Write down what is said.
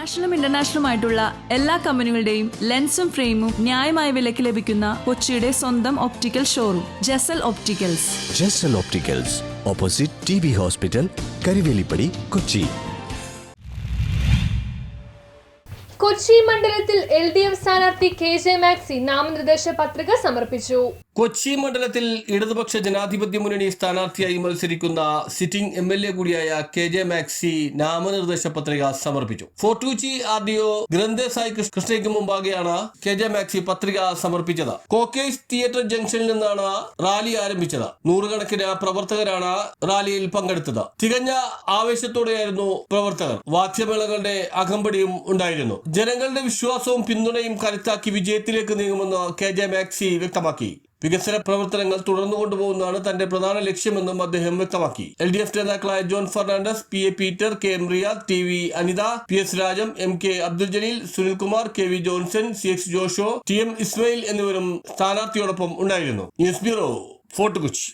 നാഷണലും ഇന്റർനാഷണലുമായിട്ടുള്ള എല്ലാ കമ്പനികളുടെയും ലെൻസും ഫ്രെയിമും ന്യായമായ വിലയ്ക്ക് ലഭിക്കുന്ന കൊച്ചിയുടെ സ്വന്തം optical showroom Jasal opticals. Jasal opticals, opposite TB hospital, Karivelippady, Kochi. Kochi മണ്ഡലത്തിൽ LDF സ്ഥാനാർത്ഥി KJ മാക്സി നാമനിർദ്ദേശ പത്രിക സമർപ്പിച്ചു. കൊച്ചി മണ്ഡലത്തിൽ ഇടതുപക്ഷ ജനാധിപത്യ മുന്നണി സ്ഥാനാർത്ഥിയായി മത്സരിക്കുന്ന സിറ്റിംഗ് MLA കൂടിയായ KJ മാക്സി നാമനിർദ്ദേശ പത്രിക സമർപ്പിച്ചു. Fort Kochi RDO ഗ്രന്ഥസായി കൃഷ്ണയ്ക്ക് മുമ്പാകെയാണ് KJ maxi പത്രിക സമർപ്പിച്ചത്. കോക്കേഴ്സ് തിയേറ്റർ ജംഗ്ഷനിൽ നിന്നാണ് റാലി ആരംഭിച്ചത്. നൂറുകണക്കിന് പ്രവർത്തകരാണ് റാലിയിൽ പങ്കെടുത്തത്. തികഞ്ഞ ആവേശത്തോടെയായിരുന്നു പ്രവർത്തകർ. വാദ്യമേളങ്ങളുടെ അകമ്പടിയും ഉണ്ടായിരുന്നു. ജനങ്ങളുടെ വിശ്വാസവും പിന്തുണയും കരുത്താക്കി വിജയത്തിലേക്ക് നീങ്ങുമെന്ന് KJ മാക്സി വ്യക്തമാക്കി. വികസന പ്രവർത്തനങ്ങൾ തുടർന്നു കൊണ്ടുപോകുന്നതാണ് തന്റെ പ്രധാന ലക്ഷ്യമെന്നും അദ്ദേഹം വ്യക്തമാക്കി. LDF നേതാക്കളായ John Fernandes, PA Peter, KM Riyad, TV Anitha, PS Rajam, MK Abdul Jaleel, Sunilkumar, KV Johnson, CX Josho, TM Ismail എന്നിവരും സ്ഥാനാർത്ഥിയോടൊപ്പം ഉണ്ടായിരുന്നു. News bureau, Fort Kochi.